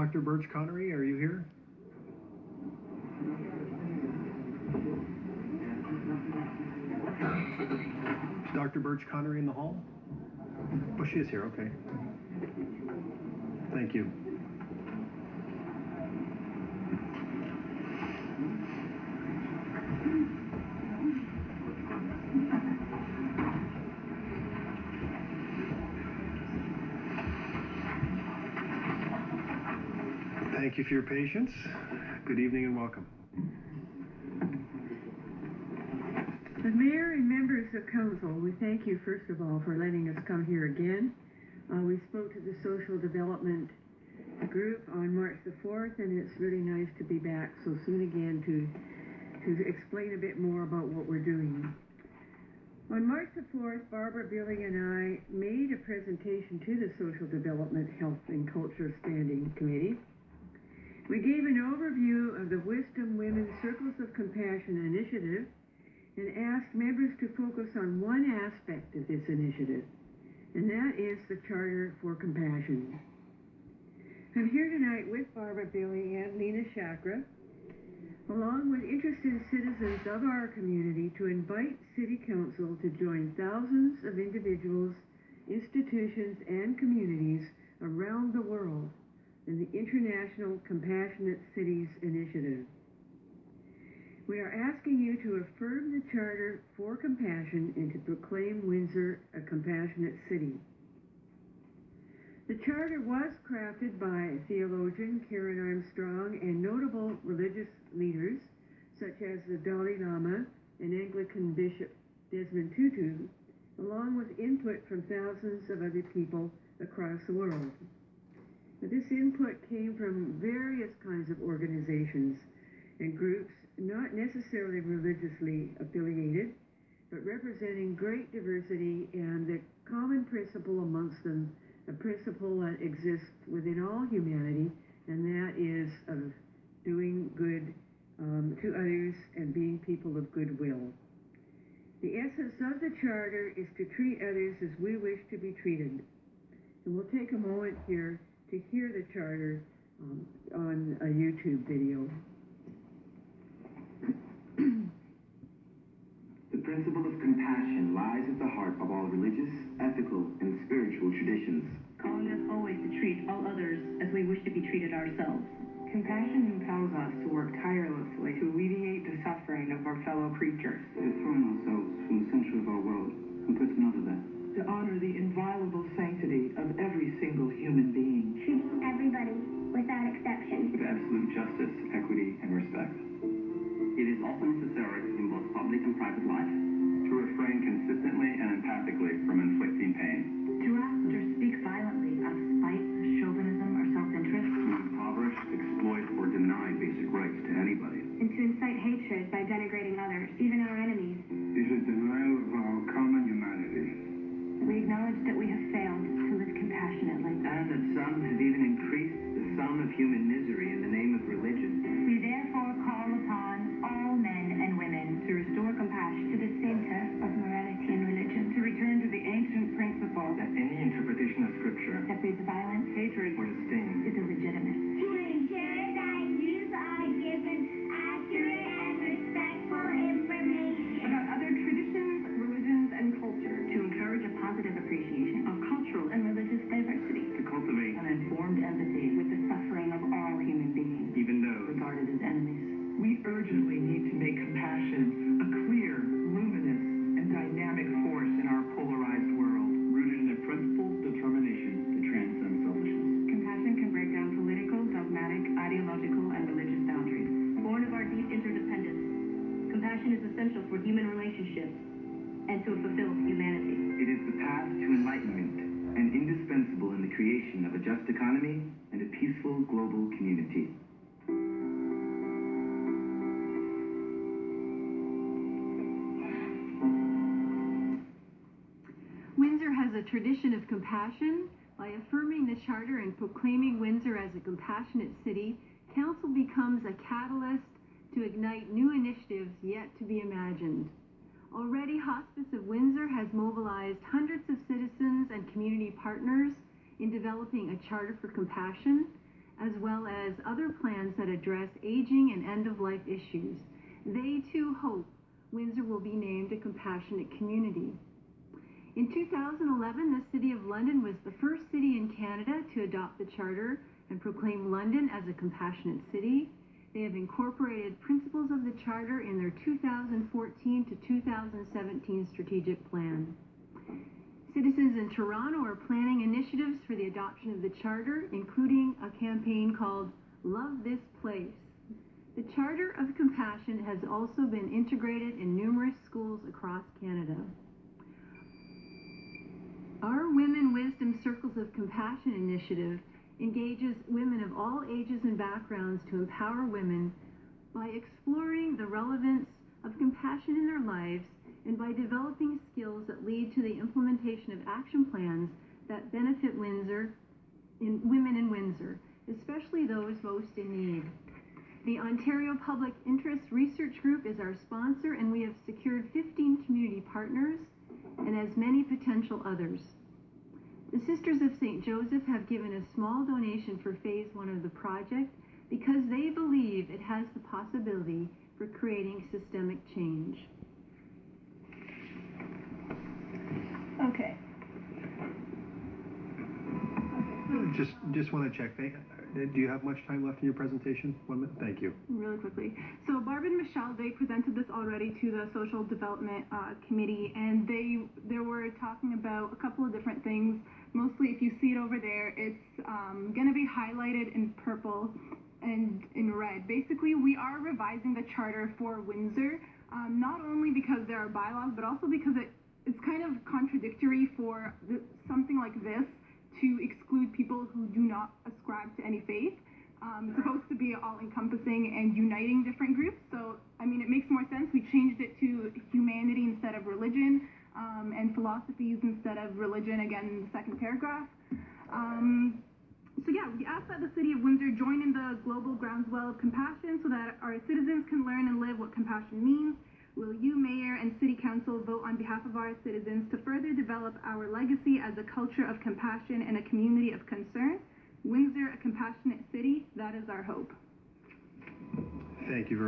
Dr. Birch Connery, are you here? Is Dr. Birch Connery in the hall? Oh, she is here, okay. Thank you. Thank you for your patience. Good evening and welcome. The Mayor and members of Council, we thank you first of all for letting us come here again. We spoke to the Social Development Group on March the 4th, and it's really nice to be back so soon again to explain a bit more about what we're doing. On March the 4th, Barbara, Billy, and I made a presentation to the Social Development, Health, and Culture Standing Committee. We gave an overview of the Wisdom Women's Circles of Compassion initiative and asked members to focus on one aspect of this initiative, and that is the Charter for Compassion. I'm here tonight with Barbara, Billy, and Lena Chakra, along with interested citizens of our community, to invite City Council to join thousands of individuals, institutions, and communities around the world in the International Compassionate Cities Initiative. We are asking you to affirm the Charter for Compassion and to proclaim Windsor a compassionate city. The Charter was crafted by theologian Karen Armstrong and notable religious leaders such as the Dalai Lama and Anglican Bishop Desmond Tutu, along with input from thousands of other people across the world. This input came from various kinds of organizations and groups, not necessarily religiously affiliated, but representing great diversity and the common principle amongst them, a principle that exists within all humanity, and that is of doing good to others and being people of goodwill. The essence of the Charter is to treat others as we wish to be treated. And we'll take a moment here to hear the Charter on a YouTube video. The principle of compassion lies at the heart of all religious, ethical, and spiritual traditions, calling us always to treat all others as we wish to be treated ourselves. Compassion impels us to work tirelessly to alleviate the suffering of our fellow creatures, to dethrone ourselves from the center of our world and put another there, to honor the inviolable sanctity of every single human being, treating everybody without exception, with absolute justice, equity, and respect. It is also necessary in both public and private life to refrain consistently and empathically from inflicting pain, to act or speak violently out of spite, chauvinism, or self-interest, to impoverish, exploit, or deny basic rights to anybody, and to incite hatred by denigrating others, even our enemies. Is a denial of our common humanity. We acknowledge that we have failed to live compassionately, and that some have even increased the sum of human misery in the name of religion. We therefore call upon all men and women to restore compassion To the center of morality and religion. to return to the ancient principle That any interpretation of Scripture that breeds violence, hatred or disdain is illegitimate. To ensure that youth are given accurate and respectful information about other traditions, religions, and culture, To encourage a positive appreciation of cultural and religious diversity, to cultivate, an informed empathy with the suffering of all human beings, even those regarded as enemies. we urgently need to make compassion a clear, luminous, and dynamic force in our polarized world. rooted in a principled determination to transcend selfishness. Compassion can break down political, dogmatic, ideological, and religious boundaries. Born of our deep interdependence, compassion is essential for human relationships and to fulfill humanity. It is the path to enlightenment and indispensable in the creation of a just economy and a peaceful global community. Windsor has a tradition of compassion. By affirming the Charter and proclaiming Windsor as a compassionate city, Council becomes a catalyst to ignite new initiatives yet to be imagined. Already, Hospice of Windsor has mobilized hundreds of citizens and community partners in developing a Charter for Compassion, as well as other plans that address aging and end-of-life issues. They too hope Windsor will be named a compassionate community. In 2011, the City of London was the first city in Canada to adopt the Charter and proclaim London as a compassionate city. They have incorporated principles of the Charter in their 2014 to 2017 strategic plan. Citizens in Toronto are planning initiatives for the adoption of the Charter, including a campaign called Love This Place. The Charter of Compassion has also been integrated in numerous schools across Canada. Our Women Wisdom Circles of Compassion initiative engages women of all ages and backgrounds to empower women by exploring the relevance of compassion in their lives and by developing skills that lead to the implementation of action plans that benefit women in Windsor, especially those most in need. The Ontario Public Interest Research Group is our sponsor, and we have secured 15 community partners and as many potential others. The Sisters of St. Joseph have given a small donation for Phase 1 of the project because they believe it has the possibility for creating systemic change. Okay. Just want to check. Do you have much time left in your presentation? 1 minute. Thank you. Really quickly. So Barb and Michelle, they presented this already to the Social Development Committee, and they were talking about a couple of different things. Mostly, if you see it over there, it's going to be highlighted in purple and in red. Basically, we are revising the charter for Windsor, not only because there are bylaws, but also because it's kind of contradictory for something like this to exclude people who do not ascribe to any faith. It's supposed to be all-encompassing and uniting different groups. So, I mean, it makes more sense. We changed it to humanity instead of religion, and philosophies instead of religion, again, in the second paragraph. So yeah, we ask that the City of Windsor join in the global groundswell of compassion so that our citizens can learn and live what compassion means. Will you, Mayor, and City Council vote on behalf of our citizens to further develop our legacy as a culture of compassion and a community of concern? Windsor, a compassionate city, that is our hope. Thank you very much.